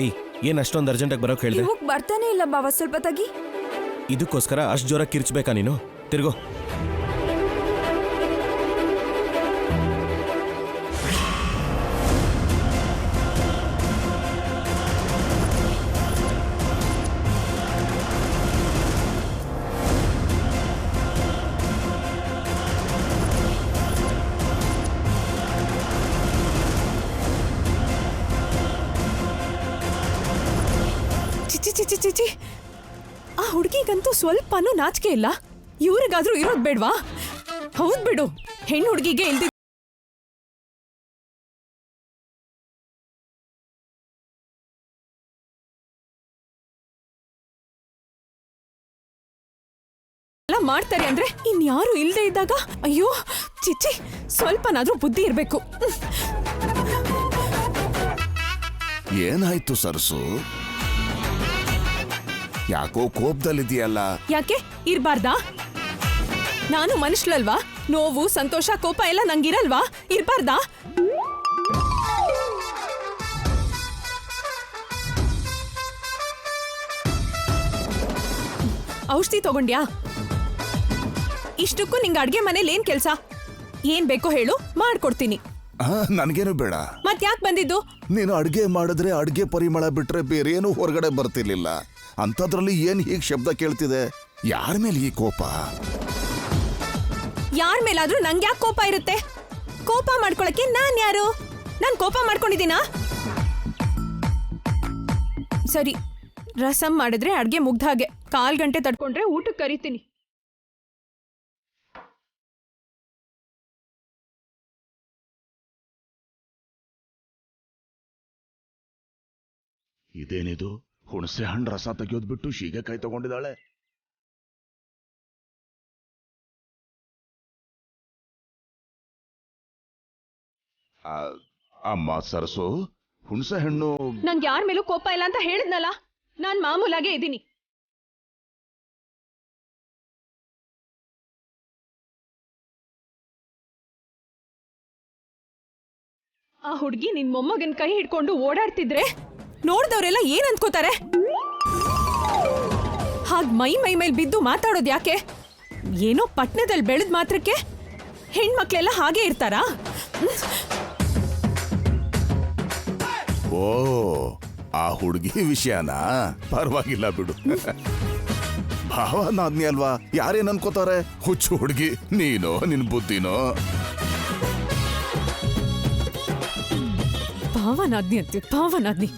ಏಯ್, ಏನ್ ಅಷ್ಟೊಂದು ಅರ್ಜೆಂಟಾಗಿ ಬರೋಕ್ ಹೇಳ್ದೆ? ಇವಾಗ ಬರ್ತಾನೆ ಇಲ್ಲ ಬಾವ, ಸ್ವಲ್ಪ ತಗಿ. ಇದಕ್ಕೋಸ್ಕರ ಅಷ್ಟು ಜೋರಾಗಿ ಕಿರ್ಚ್ಬೇಕಾ ನೀನು? ತಿರ್ಗೋ. ಚಿಚಿ, ಆ ಹುಡುಗಿಗಂತೂ ಸ್ವಲ್ಪನೂ ನಾಚಿಕೆ ಇಲ್ಲ. ಇವ್ರಿಗಾದ್ರೂ ಇರೋದ್ ಬೇಡ್ವಾ? ಹೌದ್ ಬಿಡು, ಹೆಣ್ಣು ಹುಡುಗಿಗೆ ಇಲ್ದಿ ಎಲ್ಲ ಮಾಡ್ತಾರೆ ಅಂದ್ರೆ ಇನ್ಯಾರು ಇಲ್ದೇ ಇದ್ದಾಗ ಅಯ್ಯೋ ಚಿಚ್ಚಿ, ಸ್ವಲ್ಪನಾದ್ರೂ ಬುದ್ಧಿ ಇರ್ಬೇಕು. ಏನಾಯ್ತು ಸರ್ಸು? ಯಾಕೋ ಕೋಪದಲ್ಲಿದೆಯಲ್ಲ? ಯಾಕೆ ಇರ್ಬಾರ್ದಾ? ನಾನು ಮನುಷ್ಯಳಲ್ವಾ? ನೋವು, ಸಂತೋಷ, ಕೋಪ ಎಲ್ಲ ನಂಗಿರಲ್ವಾ? ಇರ್ಬಾರ್ದಾ? ಔಷಧಿ ತಗೊಂಡ್ಯಾ? ಇಷ್ಟಕ್ಕೂ ನಿಂಗೆ ಅಡ್ಗೆ ಮನೇಲಿ ಏನ್ ಕೆಲ್ಸ? ಏನ್ ಬೇಕೋ ಹೇಳು, ಮಾಡ್ಕೊಡ್ತೀನಿ. ನನ್ಗೇನು ಬೇಡ. ಮತ್ ಯಾಕೆ ಬಂದಿದ್ದು? ನೀನು ಅಡ್ಗೆ ಮಾಡಿದ್ರೆ ಅಡ್ಗೆ ಪರಿಮಳ ಬಿಟ್ರೆ ಬೇರೇನು ಹೊರಗಡೆ ಬರ್ತಿರ್ಲಿಲ್ಲ. ಅಂತದ್ರಲ್ಲಿ ಏನ್ ಹೀಗ್ ಶಬ್ದ ಕೇಳ್ತಿದೆ? ಯಾರ ಮೇಲೆ ಈ ಕೋಪ? ಯಾರ ಮೇಲಾದ್ರೂ ನಂಗೆ ಯಾಕೆ ಕೋಪ ಇರುತ್ತೆ? ಕೋಪ ಮಾಡ್ಕೊಳಕ್ಕೆ ನಾನ್ ಯಾರು? ನಾನ್ ಕೋಪ ಮಾಡ್ಕೊಂಡಿದ್ದೀನಾ? ಸರಿ, ರಸಂ ಮಾಡಿದ್ರೆ ಅಡ್ಗೆ ಮುಗ್ದ ಹಾಗೆ. 1/4 ಗಂಟೆ ತಡ್ಕೊಂಡ್ರೆ ಊಟಕ್ಕೆ ಕರಿತೀನಿ. ಇದೇನಿದು? ಹುಣಸೆ ಹಣ್ಣು ರಸ ತೆಗೆಯೋದ್ ಬಿಟ್ಟು ಶೀಗೆಕಾಯಿ ತಗೊಂಡಿದ್ದಾಳೆ. ಅಮ್ಮ ಸರಸು, ಹುಣಸೆ ಹಣ್ಣು. ನಂಗೆ ಯಾರ ಮೇಲೂ ಕೋಪ ಇಲ್ಲ ಅಂತ ಹೇಳಿದ್ನಲ್ಲ. ನಾನ್ ಮಾಮೂಲಾಗೆ ಇದ್ದೀನಿ. ಆ ಹುಡ್ಗಿ ನಿನ್ ಮೊಮ್ಮಗನ್ ಕೈ ಹಿಡ್ಕೊಂಡು ಓಡಾಡ್ತಿದ್ರೆ ನೋಡ್ದವ್ರೆಲ್ಲ ಏನ್ ಅನ್ಕೋತಾರೆ? ಹಾಗ್ ಮೈ ಮೇಲ್ ಬಿದ್ದು ಮಾತಾಡೋದ್ ಯಾಕೆ? ಏನೋ ಪಟ್ನದಲ್ಲಿ ಬೆಳೆದ್ ಮಾತ್ರಕ್ಕೆ ಹೆಣ್ಮಕ್ಳೆಲ್ಲ ಹಾಗೆ ಇರ್ತಾರಾ? ಓ, ಆ ಹುಡುಗಿ ವಿಷಯನಾ? ಪರವಾಗಿಲ್ಲ ಬಿಡು. ಭಾವನಾದ್ನಿ ಅಲ್ವಾ, ಯಾರೇನ್ ಅನ್ಕೋತಾರೆ? ಹುಚ್ಚು ಹುಡುಗಿ, ನೀನೋ ನಿನ್ ಬುದ್ಧಿನೋ? ಭಾವನಾದ್ನಿ ಅಂತೀವಿ, ಭಾವನಾದ್ನಿ.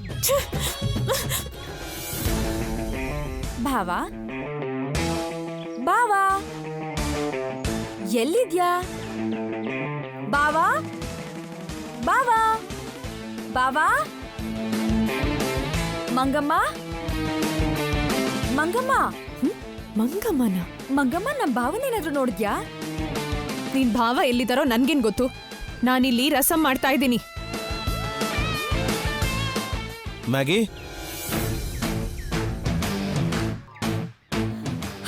ಭಾವ, ಭಾವ, ಎಲ್ಲಿದ್ಯಾ? ಭಾವ, ಭಾವ, ಭಾವ, ಮಂಗಮ್ಮ, ಮಂಗಮ್ಮ. ಮಂಗಮ್ಮನ? ಮಂಗಮ್ಮ, ನಮ್ಮ ಭಾವನೇನಾದ್ರೂ ನೋಡಿದ್ಯಾ? ನಿನ್ ಭಾವ ಎಲ್ಲಿದ್ದಾರೋ ನನ್ಗೇನ್ ಗೊತ್ತು? ನಾನಿಲ್ಲಿ ರಸಂ ಮಾಡ್ತಾ ಇದ್ದೀನಿ. Maggi,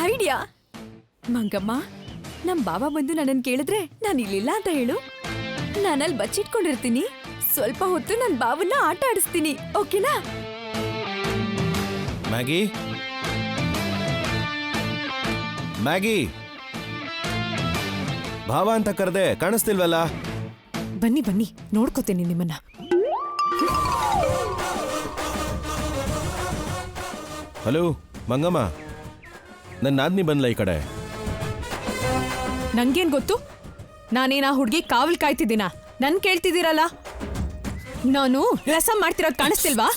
idea. ಮಂಗಮ್ಮ, ನಮ್ ಬಾವ ಬಂದು ನನ್ನನ್ ಕೇಳಿದ್ರೆ ನಾನು ಇಲ್ಲಿಲ್ಲ ಅಂತ ಹೇಳು. ನಾನಲ್ಲಿ ಬಚ್ಚಿಟ್ಕೊಂಡಿರ್ತೀನಿ. ಸ್ವಲ್ಪ ಹೊತ್ತು ನನ್ ಬಾವನ್ನ ಆಟ ಆಡಿಸ್ತೀನಿ, ಓಕೆನಾ? ಮ್ಯಾಗಿ, ಮ್ಯಾಗಿ, ಭಾವ ಅಂತ ಕರೆದೆ, ಕಾಣಿಸ್ತಿಲ್ವಲ್ಲ? ಬನ್ನಿ ಬನ್ನಿ, ನೋಡ್ಕೋತೇನೆ ನಿಮ್ಮನ್ನ. ಹಲೋ ಮಂಗಮ್ಮ, ನನ್ನ ನಾದ್ನಿ ಬಂದ್ಲ ಈ ಕಡೆ. ನಂಗೇನ್ ಗೊತ್ತು? ನಾನೇನಾ ಹುಡ್ಗಿ ಕಾವಲ್ ಕಾಯ್ತಿದ್ದೀನ? ನನ್ ಕೇಳ್ತಿದ್ದೀರಲ್ಲ. ನಾನು ರಸಂ ಮಾಡ್ತಿರೋದ್ ಕಾಣಿಸ್ತಿಲ್ವಾ?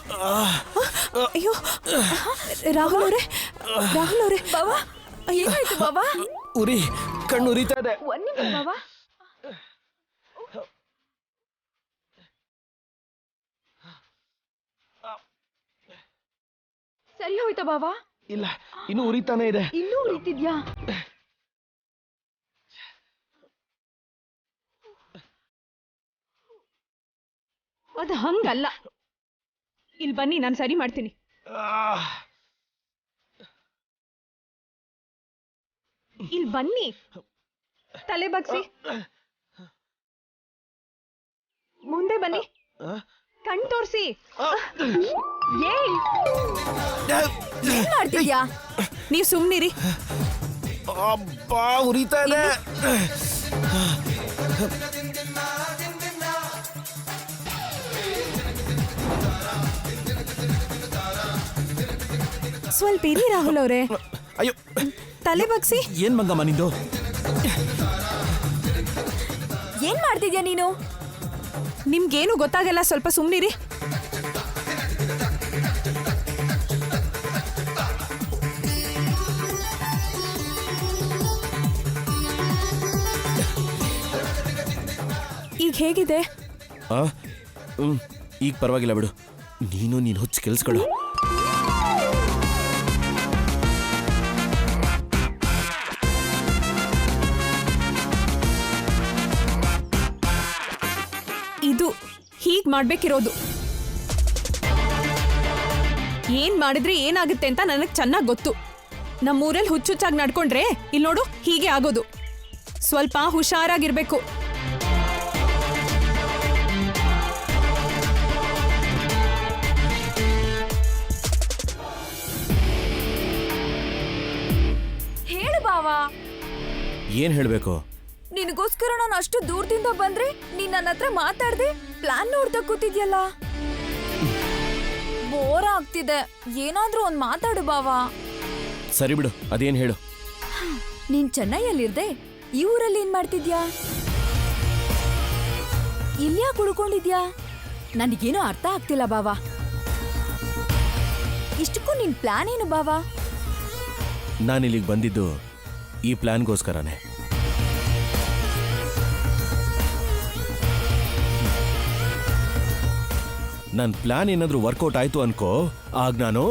ಅಯ್ಯೋ ರಾಹುಲ್ ಅವರೇ, ರಾಹುಲ್ ಅವರೇ. ಬಾವ, ಏನಾಯ್ತು ಬಾವ? ಉರಿ, ಕಣ್ಣು ಉರಿತಾ ಇದೆ. ಒಂದ್ ನಿಮಿಷ ಬಾವ. ಸರಿ ಹೋಯ್ತಾ ಬಾವ? ಇಲ್ಲ, ಇನ್ನು ಉರಿತಾನೆ ಇದೆ. ಇನ್ನೂ ಉರಿತಿದ್ಯಾ? ಅದು ಹಂಗಲ್ಲ. ಇಲ್ಲಿ ಬನ್ನಿ, ನಾನು ಸರಿ ಮಾಡ್ತೀನಿ. ಇಲ್ಲಿ ಬನ್ನಿ, ತಲೆ ಬಗ್ಸಿ. ಮುಂದೆ ಬನ್ನಿ, ಕಣ್ ತೋರ್ಸಿ. ಏನ್ ಮಾಡ್ತಿದ್ಯಾ? ನೀವ್ ಸುಮ್ನಿರಿ. ಅಬ್ಬಾ ಉರಿತಾ ಇದೆ. ಸ್ವಲ್ಪ ಇರಿ ರಾಹುಲ್ ಅವ್ರೆ. ಅಯ್ಯೋ ತಲೆ ಬಗ್ಸಿ. ಏನ್ ಮಂಗಮ್ಮ ನಿಂದು? ಏನ್ ಮಾಡ್ತಿದ್ಯಾ ನೀನು? ನಿಮ್ಗೇನು ಗೊತ್ತಾಗಲ್ಲ, ಸ್ವಲ್ಪ ಸುಮ್ನಿರಿ. ಈಗ ಹೇಗಿದೆ? ಆ? ಈಗ ಪರವಾಗಿಲ್ಲ ಬಿಡು. ನೀನು ಹುಚ್ಚು ಕೆಲ್ಸಗಳು. ಇದು ಹೀಗ್ ಮಾಡ್ಬೇಕಿರೋದು. ಏನ್ ಮಾಡಿದ್ರೆ ಏನಾಗುತ್ತೆ ಅಂತ ನನಗ್ ಚೆನ್ನಾಗ್ ಗೊತ್ತು. ನಮ್ಮೂರಲ್ಲಿ ಹುಚ್ಚುಚ್ಚಾಗಿ ನಡ್ಕೊಂಡ್ರೆ ಇಲ್ಲಿ ನೋಡು ಹೀಗೆ ಆಗೋದು. ಸ್ವಲ್ಪ ಹುಷಾರಾಗಿರ್ಬೇಕು. ಹೇಳು ಬಾವಾ. ಏನ್ ಹೇಳ್ಬೇಕು? ನಿನಗೋಸ್ಕರ ನಾನು ಅಷ್ಟು ದೂರದಿಂದ ಬಂದ್ರೆ ನೀನ್ ನನ್ನ ಹತ್ರ ಮಾತಾಡ್ದೆ ಪ್ಲಾನ್ ನೋಡ್ತಾ ಕೂತಿದ್ಯಲ್ಲ. ಬೋರ್ ಆಗ್ತಿದೆ. ಏನಾದ್ರೂ ಒಂದ್ ಮಾತಾಡು ಬಾವಾ. ಸರಿ ಬಿಡು, ಅದೇನ್ ಹೇಳು. ನೀನ್ ಚೆನ್ನೈಯಲ್ಲಿರ್ದೆ ಈ ಊರಲ್ಲಿ ಏನ್ ಮಾಡ್ತಿದ್ಯಾ? ಇಲ್ಯಾಕ್ ಉಳ್ಕೊಂಡಿದ್ಯಾ? ನನಗೇನು ಅರ್ಥ ಆಗ್ತಿಲ್ಲ ಬಾವಾ. ಇಷ್ಟಕ್ಕೂ ನಿನ್ ಪ್ಲಾನ್ ಏನು ಬಾವಾ? ನಾನಿಲ್ಲಿಗೆ ಬಂದಿದ್ದು ಈ ಪ್ಲಾನ್ಗೋಸ್ಕರನೇ. ನನ್ನ ಪ್ಲಾನ್ ಏನಾದ್ರೂ ವರ್ಕೌಟ್ ಆಯ್ತು ಅನ್ಕೋ, ಆಗ ನಾನು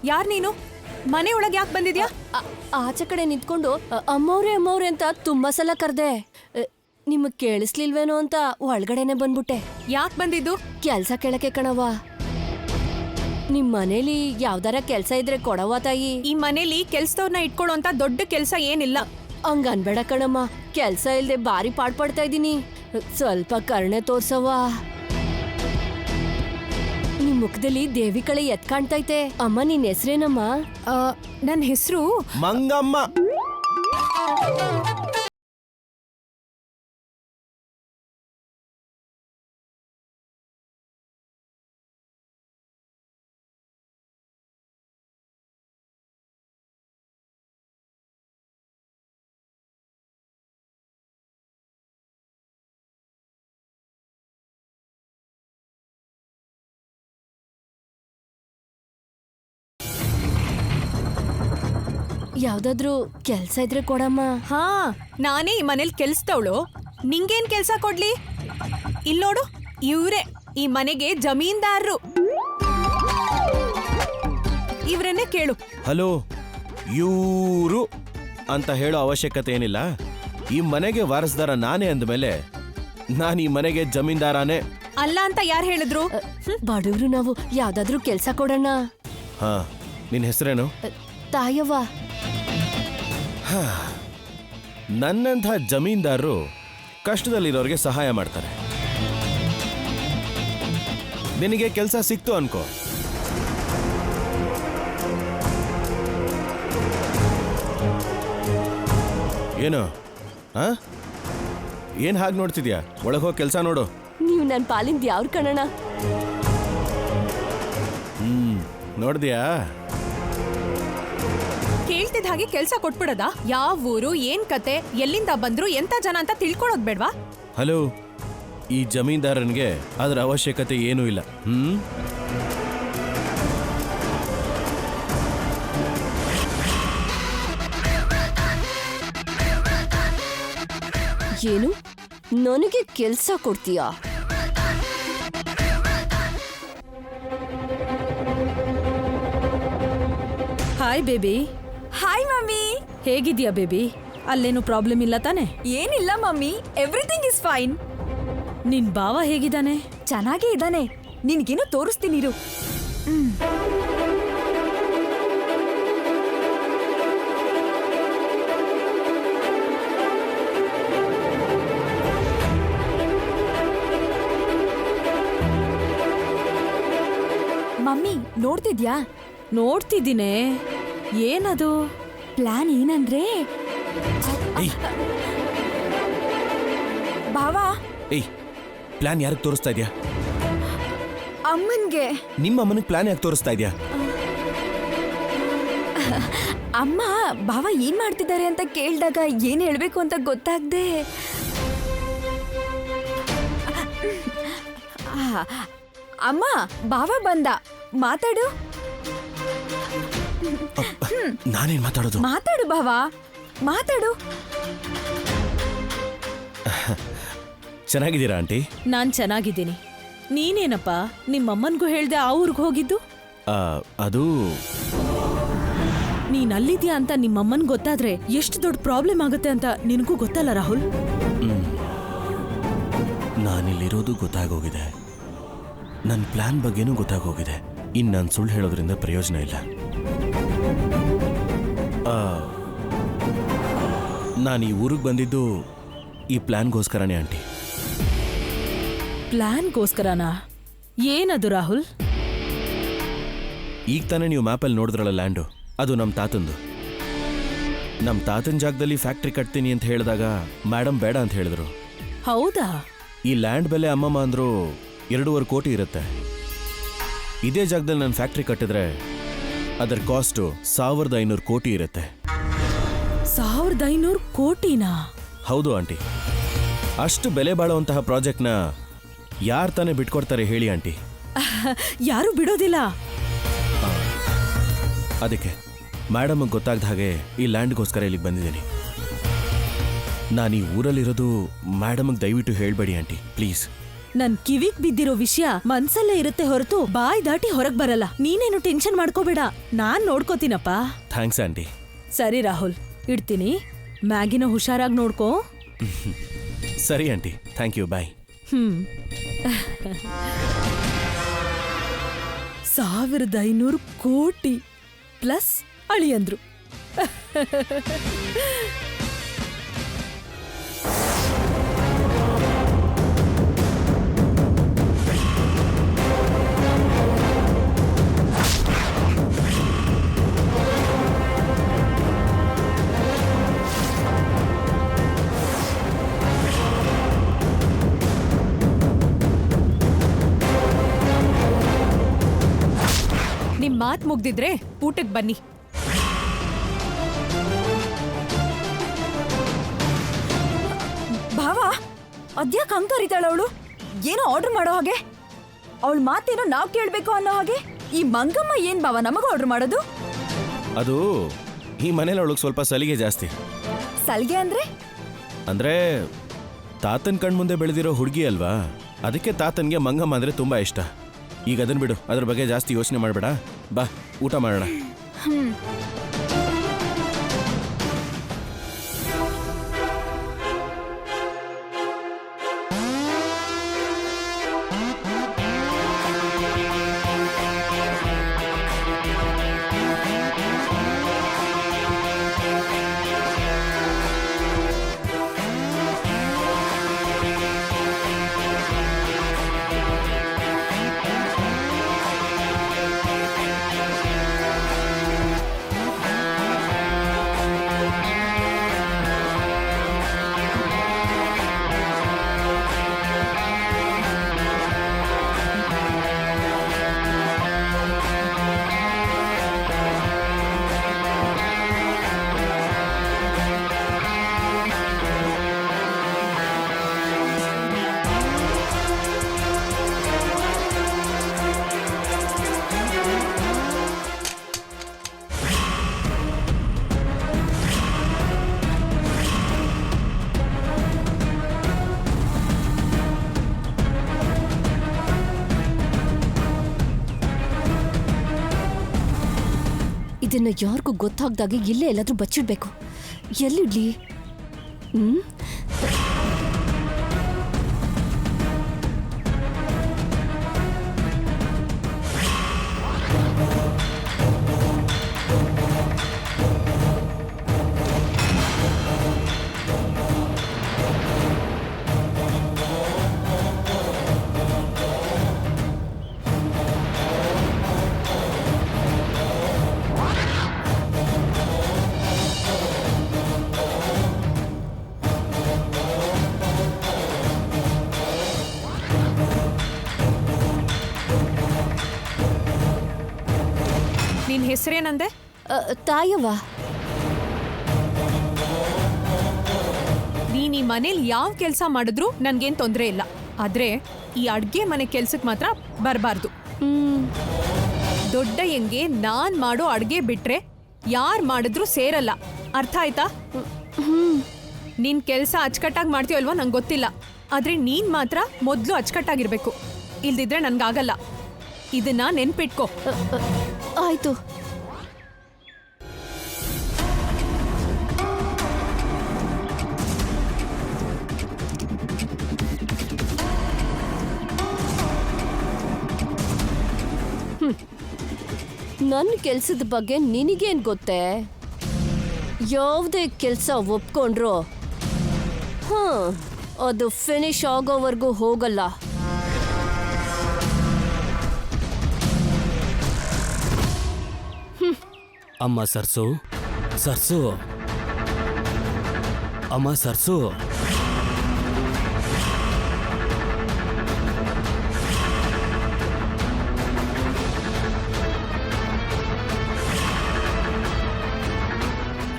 ಯಾರ್ ನೀನು? ಮನೆ ಒಳಗೆ ಯಾಕೆ ಬಂದಿದ್ಯಾ? ಆಚೆ ಕಡೆ ನಿಂತ್ಕೊಂಡು ಅಮ್ಮವ್ರೆ ಅಂತ ತುಂಬಾ ಸಲ ಕರ್ದೆ. ನಿಮಗ್ ಕೇಳಿಸ್ಲಿಲ್ವೇನೋ ಅಂತ ಒಳಗಡೆನೆ ಬಂದ್ಬಿಟ್ಟೆ. ಯಾಕೆ ಬಂದಿದ್ದು? ಕೆಲ್ಸ ಕೇಳಕ್ಕೆ ಕಣವ್ವ. ನಿಮ್ ಮನೇಲಿ ಯಾವ್ದಾರ ಕೆಲ್ಸ ಇದ್ರೆ ಕೊಡವ್ವ ತಾಯಿ. ಈ ಮನೇಲಿ ಕೆಲ್ಸದವ್ರನ್ನ ಇಟ್ಕೊಳ್ಳೋ ಅಂತ ದೊಡ್ಡ ಕೆಲ್ಸ ಏನಿಲ್ಲ. ಹಂಗ ಅನ್ಬೇಡ ಕಣಮ್ಮ, ಕೆಲ್ಸ ಇಲ್ದೆ ಬಾರಿ ಪಾಡ್ಪಡ್ತಾ ಇದ್ದೀನಿ. ಸ್ವಲ್ಪ ಕರುಣೆ ತೋರ್ಸವ್ವ. ನಿಮ್ ಮುಖದಲ್ಲಿ ದೇವಿ ಕಳೆ ಎತ್ ಕಾಣ್ತೈತೆ. ಅಮ್ಮ ನಿನ್ ಹೆಸ್ರೇನಮ್ಮ? ನನ್ನ ಹೆಸರು ಮಂಗಮ್ಮ. ಯಾವ್ದಾದ್ರೂ ಕೆಲ್ಸ ಇದ್ರೆ ಕೊಡಮ್ಮ. ಹಾ, ನಾನೇ ಈ ಮನೇಲಿ ಕೆಲ್ಸದವಳು. ನಿಂಗೇನ್ ಕೆಲ್ಸ ಕೊಡ್ಲಿ? ಇಲ್ ನೋಡು, ಇವ್ರೇ ಈ ಮನೆಗೆ ಜಮೀನ್ದಾರರು. ಇವ್ರನ್ನೇ ಕೇಳು. ಹಲೋ, ಇವರು ಅಂತ ಹೇಳೋ ಅವಶ್ಯಕತೆ ಏನಿಲ್ಲ. ಈ ಮನೆಗೆ ವಾರಸ್ದಾರ ನಾನೇ ಅಂದಮೇಲೆ ನಾನು ಈ ಮನೆಗೆ ಜಮೀನ್ದಾರಾನೇ. ಅಲ್ಲ ಅಂತ ಯಾರು ಹೇಳಿದ್ರು? ಬಡವ್ರು ನಾವು, ಯಾವ್ದಾದ್ರೂ ಕೆಲ್ಸ ಕೊಡೋಣ. ಹಾ, ನಿನ್ನ ಹೆಸರೇನು? ತಾಯವ್ವ. ನನ್ನಂಥ ಜಮೀನ್ದಾರರು ಕಷ್ಟದಲ್ಲಿರೋರಿಗೆ ಸಹಾಯ ಮಾಡ್ತಾರೆ. ನಿನಗೆ ಕೆಲಸ ಸಿಕ್ತು ಅನ್ಕೋ, ಏನು ಏನ್ ಹಾಗೆ ನೋಡ್ತಿದ್ಯಾ? ಒಳಗೋಗಿ ಕೆಲಸ ನೋಡು. ನೀವು ನನ್ ಪಾಲಿಂದ ಯಾವ್ರ ಕಣಣ? ನೋಡ್ದ್ಯಾ? ಕೇಳ್ತಿದ್ ಹಾಗೆ ಕೆಲ್ಸ ಕೊಟ್ಬಿಡದ? ಯಾವ ಊರು, ಏನ್ ಕತೆ, ಎಲ್ಲಿಂದ ಬಂದ್ರು, ಎಂತ ಜನ ಅಂತ ತಿಳ್ಕೊಳೋದ್ ಬೇಡ್ವಾ? ಹಲೋ, ಈ ಜಮೀನ್ದಾರನಿಗೆ ಅದರ ಅವಶ್ಯಕತೆ ಏನೂ ಇಲ್ಲ. ಏನು, ನನಗೆ ಕೆಲ್ಸ ಕೊಡ್ತೀಯಾ? Hi baby. Hi mummy. ಹೇಗಿದ್ಯಾ ಬೇಬಿ? ಅಲ್ಲೇನು ಪ್ರಾಬ್ಲಮ್ ಇಲ್ಲ ತಾನೆ? ಏನಿಲ್ಲ ಮಮ್ಮಿ, ಎವ್ರಿಥಿಂಗ್ ಇಸ್ ಫೈನ್. ನಿನ್ ಬಾವ ಹೇಗಿದ್ದಾನೆ? ಚೆನ್ನಾಗೇ ಇದ್ದಾನೆ. ನಿನ್ಗೇನು ತೋರಿಸ್ತೀನಿ ಇರು. ಮಮ್ಮಿ ನೋಡ್ತಿದ್ಯಾ? ನೋಡ್ತಿದ್ದೀನಿ. ಏನದು ಪ್ಲಾನ್? ಏನಂದ್ರೆ ಬಾವಾ, ಏಯ್, ಪ್ಲಾನ್ ಯಾರಿಗೆ ತೋರಿಸ್ತಾ ಇದ್ಯಾ? ಅಮ್ಮನ್ಗೆ. ನಿಮ್ಮ ಅಮ್ಮನಿಗೆ ಪ್ಲಾನ್ ಯಾಕೆ ತೋರಿಸ್ತಾ ಇದ್ಯಾ? ಅಮ್ಮ ಬಾವ ಏನ್ ಮಾಡ್ತಿದ್ದಾರೆ ಅಂತ ಕೇಳಿದಾಗ ಏನ್ ಹೇಳ್ಬೇಕು ಅಂತ ಗೊತ್ತಾಗ್ದೆ. ಅಮ್ಮ, ಬಾವ ಬಂದ, ಮಾತಾಡು. ನಾನೇನ್ ಮಾತಾಡೋದು? ಮಾತಾಡು ಬಾವ, ಮಾತಾಡು. ಚೆನ್ನಾಗಿದ್ದೀರಾ ಆಂಟಿ? ನಾನ್ ಚೆನ್ನಾಗಿದ್ದೀನಿ. ನೀನೇನಪ್ಪ ನಿಮ್ಮಮ್ಮನ್ಗೂ ಹೇಳ್ದೆ ಆ ಊರ್ಗ್ ಹೋಗಿದ್ದು? ಅದು ನೀನ್ ಅಲ್ಲಿದ್ಯಾ ಅಂತ ನಿಮ್ಮಮ್ಮನ್ ಗೊತ್ತಾದ್ರೆ ಎಷ್ಟು ದೊಡ್ಡ ಪ್ರಾಬ್ಲಮ್ ಆಗುತ್ತೆ ಅಂತ ನಿನಗೂ ಗೊತ್ತಲ್ಲ ರಾಹುಲ್? ನಾನಿಲ್ಲಿರೋದು ಗೊತ್ತಾಗೋಗಿದೆ. ನನ್ನ ಪ್ಲಾನ್ ಬಗ್ಗೆನೂ ಗೊತ್ತಾಗೋಗಿದೆ. ಇನ್ನು ನಾನು ಸುಳ್ಳು ಹೇಳೋದ್ರಿಂದ ಪ್ರಯೋಜನ ಇಲ್ಲ. ನಾನು ಈ ಊರಿಗೆ ಬಂದಿದ್ದು ಈ ಪ್ಲಾನ್ಗೋಸ್ಕರನೇ ಆಂಟಿ. ಪ್ಲಾನ್ಗೋಸ್ಕರನಾ? ಏನದು ರಾಹುಲ್? ಈಗ ತಾನೇ ನೀವು ಮ್ಯಾಪಲ್ಲಿ ನೋಡಿದ್ರಲ್ಲ ಲ್ಯಾಂಡು, ಅದು ನಮ್ಮ ತಾತಂದು. ನಮ್ಮ ತಾತನ ಜಾಗದಲ್ಲಿ ಫ್ಯಾಕ್ಟ್ರಿ ಕಟ್ತೀನಿ ಅಂತ ಹೇಳಿದಾಗ ಮೇಡಮ್ ಬೇಡ ಅಂತ ಹೇಳಿದ್ರು. ಹೌದಾ? ಈ ಲ್ಯಾಂಡ್ ಬೆಲೆ ಅಮ್ಮಮ್ಮ ಅಂದ್ರು 2.5 ಕೋಟಿ ಇರುತ್ತೆ. ಇದೇ ಜಾಗದಲ್ಲಿ ನಾನು ಫ್ಯಾಕ್ಟ್ರಿ ಕಟ್ಟಿದ್ರೆ ಅದರ ಕಾಸ್ಟು 1500 ಕೋಟಿ ಇರುತ್ತೆ. 1500 ಕೋಟಿನಾ? ಹೌದು ಆಂಟಿ. ಅಷ್ಟು ಬೆಲೆ ಬಾಳುವಂತಹ ಪ್ರಾಜೆಕ್ಟ್ನ ಯಾರು ತಾನೇ ಬಿಟ್ಕೊಡ್ತಾರೆ ಹೇಳಿ ಆಂಟಿ? ಯಾರು ಬಿಡೋದಿಲ್ಲ. ಅದಕ್ಕೆ ಮೇಡಮ್ಗೆ ಗೊತ್ತಾಗ್ದ ಹಾಗೆ ಈ ಲ್ಯಾಂಡ್ಗೋಸ್ಕರ ಇಲ್ಲಿಗೆ ಬಂದಿದ್ದೀನಿ. ನಾನು ಈ ಊರಲ್ಲಿರೋದು ಮೇಡಮ್ಗೆ ದಯವಿಟ್ಟು ಹೇಳ್ಬೇಡಿ ಆಂಟಿ, ಪ್ಲೀಸ್. ನನ್ ಕಿವಿಗ್ ಬಿದ್ದಿರೋ ವಿಷಯ ಮನ್ಸಲ್ಲೇ ಇರುತ್ತೆ ಹೊರತು ಬಾಯ್ ದಾಟಿ ಹೊರಗ್ ಬರಲ್ಲ. ನೀನೇನು ಟೆನ್ಷನ್ ಮಾಡ್ಕೋಬೇಡ, ನಾನ್ ನೋಡ್ಕೋತೀನಪ್ಪ. Thanks aunty. ಸರಿ ರಾಹುಲ್, ಇಡ್ತೀನಿ. ಮ್ಯಾಗಿನ ಹುಷಾರಾಗಿ ನೋಡ್ಕೋ. ಸರಿ ಆಂಟಿ, ಥ್ಯಾಂಕ್ ಯು, ಬಾಯ್. 1500 ಕೋಟಿ ಪ್ಲಸ್ ಅಳಿಯಂದ್ರು. ನಿಮ್ ಮಾತ್ ಮುಗ್ದಿದ್ರೆ ಊಟಕ್ ಬನ್ನಿ. ಭಾವ, ಅದ್ಯಾಕೆ ಹಂಗ್ ಕರೀತಾಳ ಅವಳು? ಏನೋ ಆರ್ಡರ್ ಮಾಡೋ ಹಾಗೆ. ಅವಳ ಮಾತೇನೋ ನಾವ್ ಕೇಳ್ಬೇಕು ಅನ್ನೋ ಹಾಗೆ. ಈ ಮಂಗಮ್ಮ ಏನ್ ಭಾವ ನಮಗ ಆರ್ಡರ್ ಮಾಡೋದು? ಅದು ಈ ಮನೇಲಿ ಅವಳಿಗೆ ಸ್ವಲ್ಪ ಸಲಿಗೆ ಜಾಸ್ತಿ. ಸಲ್ಗೆ ಅಂದ್ರೆ? ಅಂದ್ರೆ ತಾತನ್ ಕಣ್ಮುಂದೆ ಬೆಳೆದಿರೋ ಹುಡುಗಿ ಅಲ್ವಾ, ಅದಕ್ಕೆ ತಾತನ್ಗೆ ಮಂಗಮ್ಮ ಅಂದ್ರೆ ತುಂಬಾ ಇಷ್ಟ. ಈಗ ಅದನ್ನ ಬಿಡು, ಅದ್ರ ಬಗ್ಗೆ ಜಾಸ್ತಿ ಯೋಚನೆ ಮಾಡಬೇಡ. ಬಾ ಊಟ ಮಾಡೋಣ. ಇದನ್ನ ಯಾರಿಗೂ ಗೊತ್ತಾಗ್ದಾಗೆ ಇಲ್ಲೇ ಎಲ್ಲಾದ್ರೂ ಬಚ್ಚಿಡ್ಬೇಕು. ಎಲ್ಲಿಡ್ಲಿ? ನಿನ್ ಹೆಸರೇನಂದೆ? ತಾಯವ್ವ. ನೀನ್ ಈ ಮನೇಲಿ ಯಾವ ಕೆಲಸ ಮಾಡಿದ್ರು ನನ್ಗೇನ್ ತೊಂದ್ರೆ ಇಲ್ಲ, ಆದ್ರೆ ಈ ಅಡ್ಗೆ ಮನೆ ಕೆಲ್ಸಕ್ ಮಾತ್ರ ಬರಬಾರ್ದು. ದೊಡ್ಡಯ್ಯಂಗೆ ನಾನ್ ಮಾಡೋ ಅಡ್ಗೆ ಬಿಟ್ರೆ ಯಾರ್ ಮಾಡಿದ್ರು ಸೇರಲ್ಲ, ಅರ್ಥ ಆಯ್ತಾ? ನಿನ್ ಕೆಲ್ಸ ಅಚ್ಚುಕಟ್ಟಾಗಿ ಮಾಡ್ತೀಯೋ ಅಲ್ವೋ ನಂಗೆ ಗೊತ್ತಿಲ್ಲ, ಆದ್ರೆ ನೀನ್ ಮಾತ್ರ ಮೊದ್ಲು ಅಚ್ಚುಕಟ್ಟಾಗಿರ್ಬೇಕು, ಇಲ್ದಿದ್ರೆ ನನ್ಗಾಗಲ್ಲ. ಇದನ್ನ ನೆನ್ಪಿಟ್ಕೋ. ಆಯ್ತು. ನನ್ನ ಕೆಲ್ಸದ ಬಗ್ಗೆ ನಿನಗೇನ್ ಗೊತ್ತೇ? ಯಾವುದೇ ಕೆಲಸ ಒಪ್ಕೊಂಡ್ರು ಅದು ಫಿನಿಶ್ ಆಗೋವರೆಗೂ ಹೋಗಲ್ಲ. ಅಮ್ಮ ಸರ್ಸು, ಸರ್ಸು, ಅಮ್ಮ ಸರ್ಸು.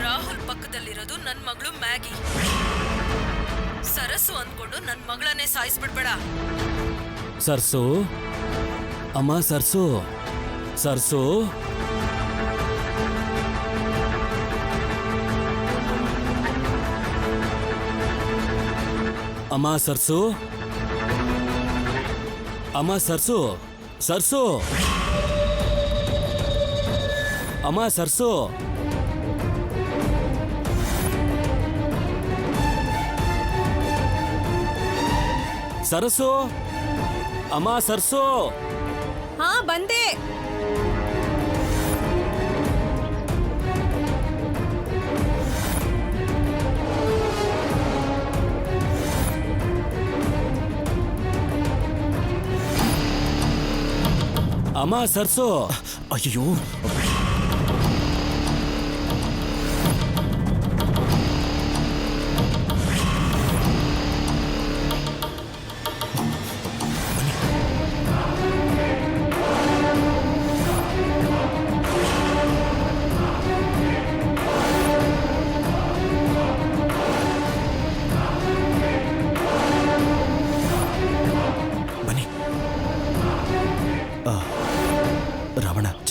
ರಾಹುಲ್ ಪಕ್ಕದಲ್ಲಿರೋದು ನನ್ ಮಗಳು ಮ್ಯಾಗಿ. ಸರಸು ಅಂದ್ಕೊಂಡು ನನ್ ಮಗಳನ್ನೇ ಸಾಯಿಸ್ಬಿಡ್ಬೇಡ. ಸರ್ಸು, ಅಮ್ಮ ಸರ್ಸು, ಸರ್ಸು. ಅಮ್ಮ ಸರ್ಸು, ಅಮ್ಮ ಸರ್ಸು, ಸರ್ಸು, ಅಮ್ಮ ಸರ್ಸು. ಸರಸು, ಅಮ್ಮ ಸರ್ಸು. ಹಾ ಬಂದೆ. ಅಮ್ಮ ಸರ್ಸು. ಅಯ್ಯೋ,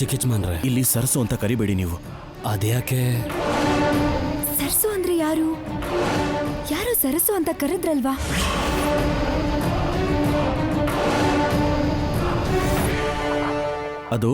ಚಿಕ್ಕ ಯಜಮಾನ್ರೆ, ಇಲ್ಲಿ ಸರಸು ಅಂತ ಕರಿಬೇಡಿ ನೀವು. ಅದ್ಯಾಕೆ? ಸರ್ಸು ಅಂದ್ರೆ ಯಾರು? ಯಾರು ಸರಸು ಅಂತ ಕರೆದ್ರಲ್ವಾ? ಅದು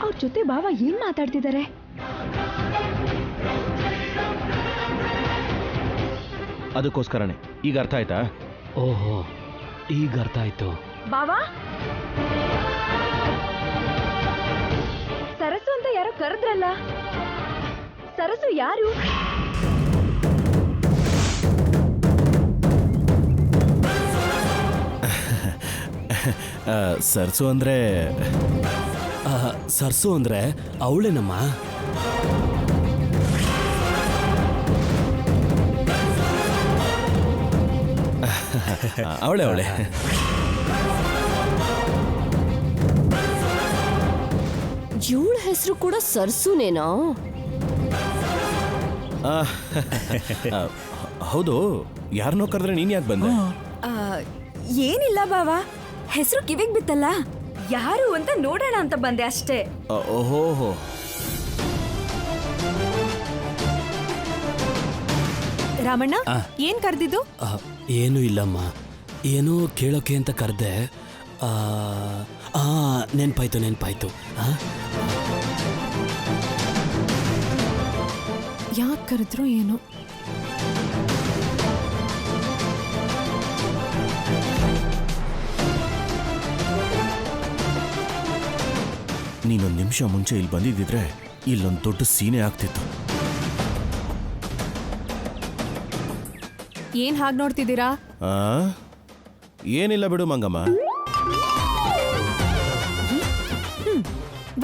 ಅವ್ರ ಜೊತೆ ಬಾವ ಏನ್ ಮಾತಾಡ್ತಿದ್ದಾರೆ? ಅದಕ್ಕೋಸ್ಕರನೇ. ಈಗ ಅರ್ಥ ಆಯ್ತಾ? ಓಹೋ, ಈಗ ಅರ್ಥ ಆಯ್ತು. ಬಾವಾ, ಸರಸು ಅಂತ ಯಾರೋ ಕರೆದ್ರಲ್ಲ, ಸರಸು ಯಾರು? ಸರ್ಸು ಅಂದ್ರೆ ಸರ್ಸು ಅಂದ್ರೆ ಅವಳೇನಮ್ಮ? ಅವಳೆ ಅವಳೆ. ಇವಳ ಹೆಸರು ಕೂಡ ಸರ್ಸುನೇನಾ? ಹೌದು, ಯಾರನ್ನೋ ಕರೆದ್ರೆ ನೀನ್ ಯಾಕೆ ಬಂದೆ? ಏನಿಲ್ಲ ಬಾವಾ, ಹೆಸರು ಕಿವಿಗ್ ಬಿತ್ತಲ್ಲ, ಯಾರು ಅಂತ ನೋಡೋಣ ಅಂತ ಬಂದೆ ಅಷ್ಟೇ. ಓಹೋ, ರಾಮಣ್ಣ, ಏನ್ ಕರ್ದಿದ್ದು? ಏನೂ ಇಲ್ಲಮ್ಮ, ಏನೋ ಕೇಳೋಕೆ ಅಂತ ಕರೆದೆ. ನೆನ್ಪಾಯ್ತು. ಯಾಕೆ ಕರೆದ್ರು ಏನೋ? ನೀನೊಂದು ನಿಮಿಷ ಮುಂಚೆ ಇಲ್ಲಿ ಬಂದಿದ್ದಿದ್ರೆ ಇಲ್ಲೊಂದು ದೊಡ್ಡ ಸೀನೆ ಆಗ್ತಿತ್ತು. ಏನ್ ಹಾಗೆ ನೋಡ್ತಿದ್ದೀರಾ? ಏನಿಲ್ಲ ಬಿಡು ಮಂಗಮ್ಮ.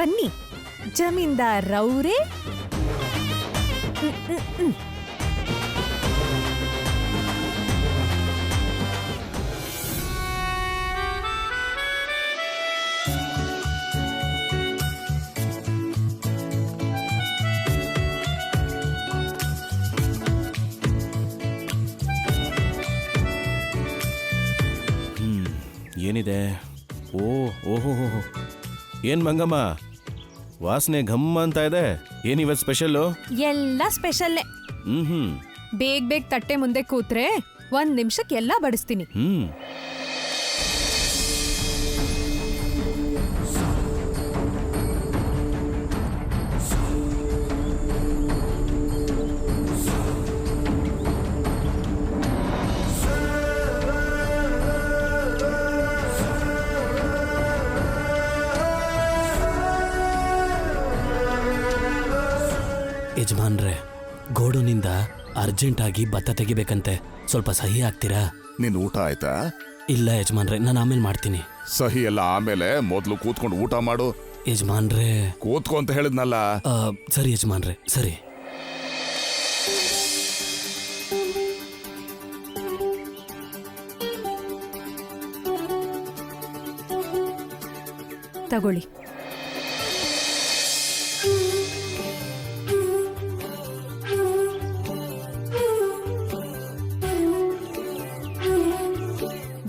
ಬನ್ನಿ ಜಮೀನ್ದಾರ್ ರೌರೇ. ಏನಿದೆ? ಓಹೋ, ಏನ್ ಮಂಗಮ್ಮ, ವಾಸನೆ ಘಮ್ಮ ಅಂತ ಇದೆ. ಏನಿವತ್ತು ಸ್ಪೆಷಲ್ಲು? ಎಲ್ಲ ಸ್ಪೆಷಲ್ಲೇ. ಬೇಗ ತಟ್ಟೆ ಮುಂದೆ ಕೂತ್ರೆ 1 ನಿಮಿಷಕ್ಕೆ ಎಲ್ಲ ಬಡಿಸ್ತೀನಿ. ಯಜಮಾನ್ರೆ, ಗೋಡನಿಂದ ಅರ್ಜೆಂಟ್ ಆಗಿ ಭತ್ತ ತೆಗಿಬೇಕಂತೆ, ಸ್ವಲ್ಪ ಸಹಿ ಆಗ್ತೀರಾ? ನಿನ್ ಊಟ ಆಯ್ತಾ? ಇಲ್ಲ ಯಜಮಾನ್ರೆ, ನಾನು ಆಮೇಲೆ ಮಾಡ್ತೀನಿ. ಸಹಿ ಎಲ್ಲ ಆಮೇಲೆ, ಮೊದ್ಲು ಕೂತ್ಕೊಂಡು ಊಟ ಮಾಡು. ಯಜಮಾನ್ರೆ, ಕೂತ್ಕೊ ಅಂತ ಹೇಳಿದ್ನಲ್ಲ. ಸರಿ ಯಜಮಾನ್ರೆ, ಸರಿ. ತಗೊಳ್ಳಿ.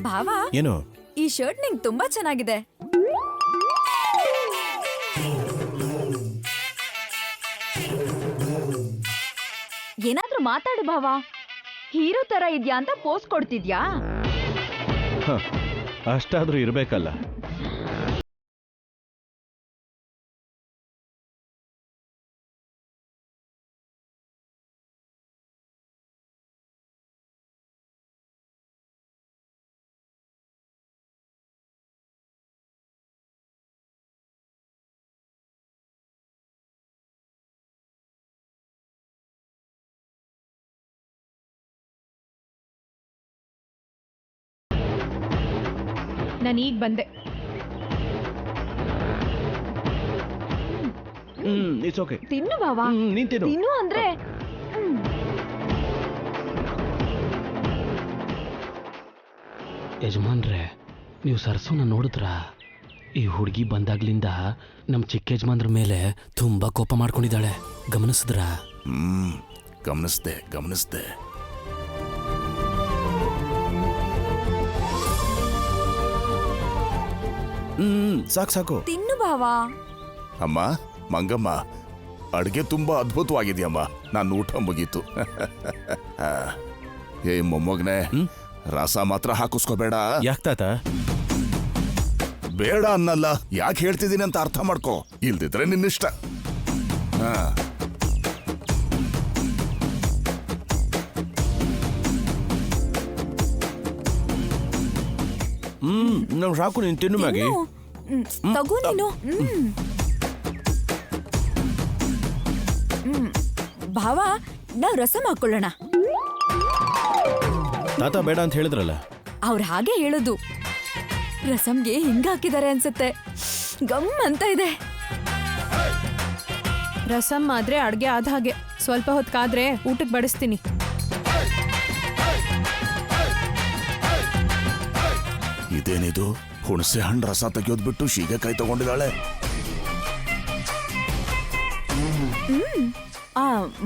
ಬಾವಾ, ಏನು? ಈ ಶರ್ಟ್ ನಿಂಗೆ ತುಂಬಾ ಚೆನ್ನಾಗಿದೆ. ಏನಾದ್ರೂ ಮಾತಾಡು ಬಾವಾ, ಹೀರೋ ತರ ಇದ್ಯಾ ಅಂತ ಪೋಸ್ ಕೊಡ್ತಿದ್ಯಾ? ಅಷ್ಟಾದ್ರೂ ಇರ್ಬೇಕಲ್ಲ. ನಾನು ಈಗ ಬಂದೆ. It's okay. ತಿನ್ನು ಬಾವಾ, ನೀನ್ ತಿನ್ನು. ತಿನ್ನು ಅಂದ್ರೆ. ಯಜಮಾನ್ರೆ, ನೀವು ಸರ್ಸೋನ ನೋಡಿದ್ರಾ? ಈ ಹುಡುಗಿ ಬಂದಾಗ್ಲಿಂದ ನಮ್ಮ ಚಿಕ್ಕ ಯಜಮಾನ್ರ ಮೇಲೆ ತುಂಬಾ ಕೋಪ ಮಾಡ್ಕೊಂಡಿದ್ದಾಳೆ, ಗಮನಿಸಿದ್ರಾ? ಗಮನಿಸ್ದೆ. ಸಾಕು. ತಿನ್ನು ಬಾವಾ. ಅಮ್ಮ, ಮಂಗಮ್ಮ, ಅಡುಗೆ ತುಂಬಾ ಅದ್ಭುತವಾಗಿದೆಯಮ್ಮ. ನಾನು ಊಟ ಮುಗೀತು. ಏ ಮೊಮ್ಮಗನೆ, ರಸ ಮಾತ್ರ ಹಾಕಿಸ್ಕೋಬೇಡ. ಯಾಕೆ ತಾತ? ಬೇಡ ಅನ್ನಲ್ಲ, ಯಾಕೆ ಹೇಳ್ತಿದ್ದೀನಿ ಅಂತ ಅರ್ಥ ಮಾಡ್ಕೋ. ಇಲ್ದಿದ್ರೆ ನಿನ್ನಿಷ್ಟ. ಹಾ, ನಾವು ಸಾಕು, ನೀನು ತಿನ್ನು ಮ್ಯಾಗಿ. ತಗೋ ನೀನು. ಭಾವ, ನಾವ್ ರಸಂ ಹಾಕೊಳ್ಳೋಣ. ತಾತ ಬೇಡ ಅಂತ ಹೇಳಿದ್ರಲ್ಲ. ಅವ್ರು ಹಾಗೆ ಹೇಳೋದು. ರಸಂಗೆ ಹಿಂಗ ಹಾಕಿದ್ದಾರೆ ಅನ್ಸುತ್ತೆ. ಗಮ್ ಅಂತ ಇದೆ. ರಸಂ ಆದ್ರೆ ಅಡ್ಗೆ ಆದ ಹಾಗೆ. ಸ್ವಲ್ಪ ಹೊತ್ಕಾದ್ರೆ ಊಟಕ್ಕೆ ಬಡಿಸ್ತೀನಿ. ಇದೇನಿದು? ಹುಣಸೆ ಹಣ್ಣು ರಸ ತೆಗೆಯೋದ್ ಬಿಟ್ಟು ಶೀಗೆಕಾಯಿ ತಗೊಂಡಿದ್ದಾಳೆ.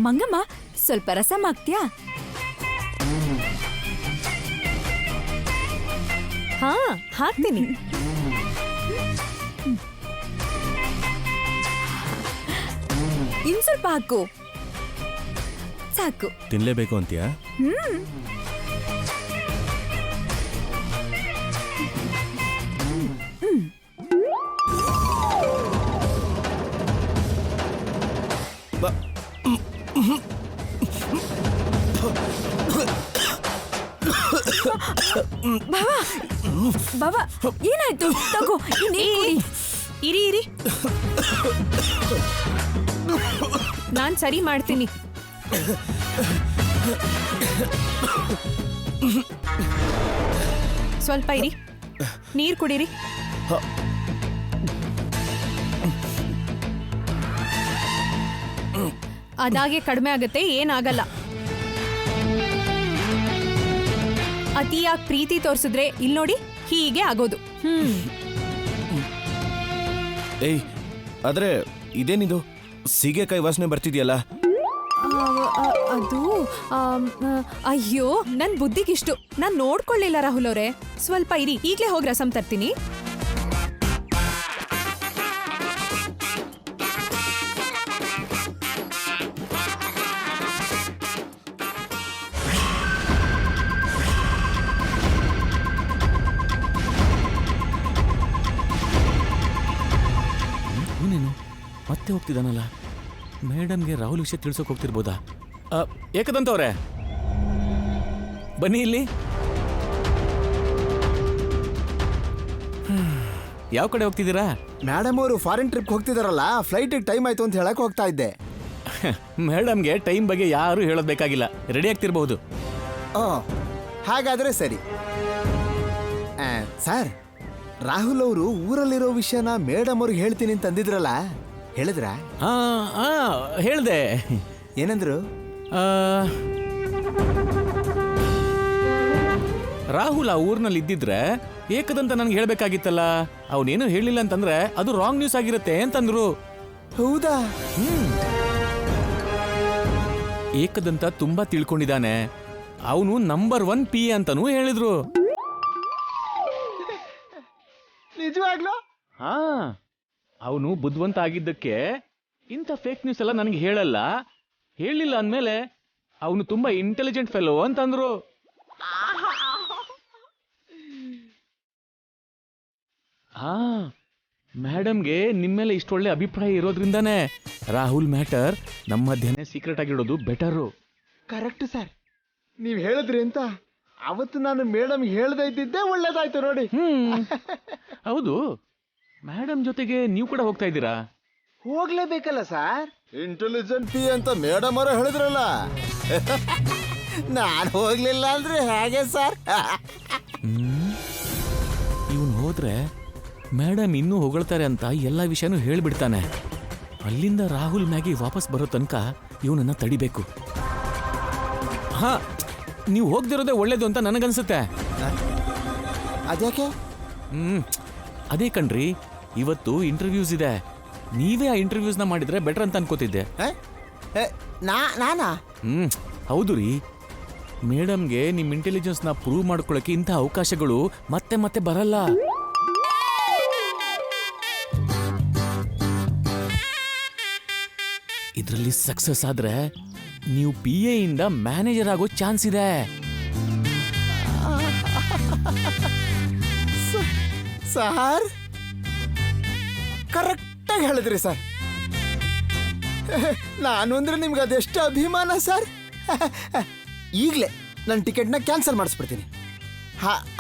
ಮಂಗಮ್ಮ, ಸ್ವಲ್ಪ ರಸಂ ಹಾಕ್ತೀಯಾ? ಹಾ, ಹಾಕ್ತೀನಿ. ಇನ್ ಸ್ವಲ್ಪ ಹಾಕು. ಸಾಕು. ತಿನ್ಲೇಬೇಕು ಅಂತೀಯಾ? ಬಾಬಾ, ಏನಾಯ್ತು? ತಗೋ, ಈ ನೀರ್ ಕುಡಿ. ಇರಿ ನಾನ್ ಸರಿ ಮಾಡ್ತೀನಿ. ಸ್ವಲ್ಪ ಇರಿ, ನೀರ್ ಕುಡೀರಿ. ಅದಾಗೆ ಕಡಿಮೆ ಆಗತ್ತೆ, ಏನಾಗಲ್ಲ. ಅತಿಯಾಗಿ ಪ್ರೀತಿ ತೋರಿಸಿದ್ರೆ ಇಲ್ಲಿ ನೋಡಿ ಹೀಗೆ ಆಗೋದು. ಏಯ್, ಆದ್ರೆ ಇದೇನಿದು? ಸೀಗೆಕಾಯಿ ವಾಸನೆ ಬರ್ತಿದ್ಯಲ್ಲ. ಅದು ಅಯ್ಯೋ, ನನ್ ಬುದ್ಧಿಗಿಷ್ಟು. ನಾನ್ ನೋಡ್ಕೊಳ್ಳಿಲ್ಲ ರಾಹುಲ್ ಅವರೇ. ಸ್ವಲ್ಪ ಇರಿ, ಈಗ್ಲೇ ಹೋಗಿ ರಸಂ ತರ್ತೀನಿ. ಇವನೇನು ಮತ್ತೆ ಹೋಗ್ತಿದ್ದಾನಲ್ಲ? ಮೇಡಮ್ಗೆ ರಾಹುಲ್ ವಿಷಯ ತಿಳ್ಸೋಕೆ ಹೋಗ್ತಿರ್ಬೋದಾ? ಏಕದಂತವ್ರೆ, ಬನ್ನಿ ಇಲ್ಲಿ. ಯಾವ ಕಡೆ ಹೋಗ್ತಿದ್ದೀರಾ? ಮೇಡಮ್ ಅವರು ಫಾರಿನ್ ಟ್ರಿಪ್ ಹೋಗ್ತಿದಾರಲ್ಲ, ಫ್ಲೈಟ್ ಟೈಮ್ ಆಯ್ತು ಅಂತ ಹೇಳಕ್ ಹೋಗ್ತಾ ಇದ್ದೆ. ಮೇಡಮ್ಗೆ ಟೈಮ್ ಬಗ್ಗೆ ಯಾರು ಹೇಳೋದ್ ಬೇಕಾಗಿಲ್ಲ, ರೆಡಿ ಆಗ್ತಿರ್ಬಹುದು. ಹಾಗಾದ್ರೆ ಸರಿ. ಸರ್, ರಾಹುಲ್ ಅವರು ಊರಲ್ಲಿರೋ ವಿಷಯನ ಮೇಡಮ್ ಅವ್ರಿಗೆ ಹೇಳ್ತೀನಿ ಅಂತ ಅಂದಿದ್ರಲ್ಲ, ಹೇಳಿದ್ರ? ಹೇಳ್ದೆ. ಏನಂದ್ರು? ರಾಹುಲ್ ಆ ಊರ್ನಲ್ಲಿ ಇದ್ದಿದ್ರೆ ಏಕದಂತ ನನ್ಗೆ ಹೇಳ್ಬೇಕಾಗಿತ್ತಲ್ಲ. ಅವನೇನು ಹೇಳಿಲ್ಲ ಅಂತಂದ್ರೆ ಅದು ರಾಂಗ್ ನ್ಯೂಸ್ ಆಗಿರುತ್ತೆ ಅಂತಂದ್ರು. ಹೌದಾ? ಏಕದಂತ ತುಂಬಾ ತಿಳ್ಕೊಂಡಿದ್ದಾನೆ. ಅವನು ನಂಬರ್ 1 PA ಅಂತಾನೂ ಹೇಳಿದ್ರು. ನಿಜವಾಗ್ಲೂ? ಅವನು ಬುದ್ಧಿವಂತ ಆಗಿದ್ದಕ್ಕೆ ಇಂಥ ಫೇಕ್ ನ್ಯೂಸ್ ಎಲ್ಲ ನನಗೆ ಹೇಳಲ್ಲ. ಹೇಳಿಲ್ಲ ಅಂದ್ಮೇಲೆ ಅವನು ತುಂಬಾ ಇಂಟೆಲಿಜೆಂಟ್ ಫೆಲೋ ಅಂತಂದ್ರು. ಮೇಡಮ್ಗೆ ನಿಮ್ಮೇಲೆ ಇಷ್ಟೊಳ್ಳೆ ಅಭಿಪ್ರಾಯ ಇರೋದ್ರಿಂದಾನೇ ರಾಹುಲ್ ಮ್ಯಾಟರ್ ನಮ್ಮ ಮಧ್ಯೆ ಸೀಕ್ರೆಟ್ ಆಗಿಡೋದು ಬೆಟರು. ಕರೆಕ್ಟ್ ಸರ್, ನೀವ್ ಹೇಳಿದ್ರಿ ಅಂತ ಅವತ್ತು ನಾನು ಮೇಡಮ್ ಹೇಳ್ದೆ ಇದ್ದಿದ್ದೆ ಒಳ್ಳೇದಾಯ್ತು ನೋಡಿ. ಹೌದು, ಮೇಡಮ್ ಜೊತೆಗೆ ನೀವು ಕೂಡ ಹೋಗ್ತಾ ಇದ್ದೀರಾ? ಹೋಗ್ಲೇಬೇಕಲ್ಲ ಸರ್, ಇಂಟೆಲಿಜೆಂಟ್ ಪಿ ಅಂತ ಮೇಡಮ್ ಅವರು ಹೇಳಿದ್ರಲ್ಲ. ನಾನು ಹೋಗ್ಲಿಲ್ಲ ಅಂದ್ರೆ ಹೇಗೆ ಸರ್? ಇವನು ಹೋದ್ರೆ ಮೇಡಮ್ ಇನ್ನೂ ಹೊಗಳ್ತಾರೆ ಅಂತ ಎಲ್ಲ ವಿಷಯನೂ ಹೇಳ್ಬಿಡ್ತಾನೆ. ಅಲ್ಲಿಂದ ರಾಹುಲ್ ಮ್ಯಾಗಿ ವಾಪಸ್ ಬರೋ ತನಕ ಇವನನ್ನ ತಡಿಬೇಕು. ಹಾ, ನೀವು ಹೋಗ್ದಿರೋದೇ ಒಳ್ಳೇದು ಅಂತ ನನಗನ್ಸುತ್ತೆ. ಅದ್ಯಾಕೆ? ಅದೇ ಕಣ್ರಿ, ಇವತ್ತು ಇಂಟರ್ವ್ಯೂಸ್ ಇದೆ. ನೀವೇ ಆ ಇಂಟರ್ವ್ಯೂಸ್ನ ಮಾಡಿದ್ರೆ ಬೆಟರ್ ಅಂತ ಅನ್ಕೋತಿದ್ದೆ. ನಾನಾ? ಹೌದು ರೀ. ಮೇಡಮ್ಗೆ ನಿಮ್ಮ ಇಂಟೆಲಿಜೆನ್ಸ್ನ ಪ್ರೂವ್ ಮಾಡ್ಕೊಳ್ಳೋಕೆ ಇಂಥ ಅವಕಾಶಗಳು ಮತ್ತೆ ಮತ್ತೆ ಬರಲ್ಲ. ಇದರಲ್ಲಿ ಸಕ್ಸಸ್ ಆದ್ರೆ ನೀವು PA ಇಂದ ಮ್ಯಾನೇಜರ್ ಆಗೋ ಚಾನ್ಸ್ ಇದೆ. ಸರ್, ಕರೆಕ್ಟಾಗಿ ಹೇಳಿದ್ರಿ ಸರ್. ನಾನು ಅಂದ್ರೆ ನಿಮ್ಗೆ ಅದೆಷ್ಟು ಅಭಿಮಾನ ಸರ್. ಈಗಲೇ ನನ್ನ ಟಿಕೆಟ್ನ ಕ್ಯಾನ್ಸಲ್ ಮಾಡಿಸ್ಬಿಡ್ತೀನಿ.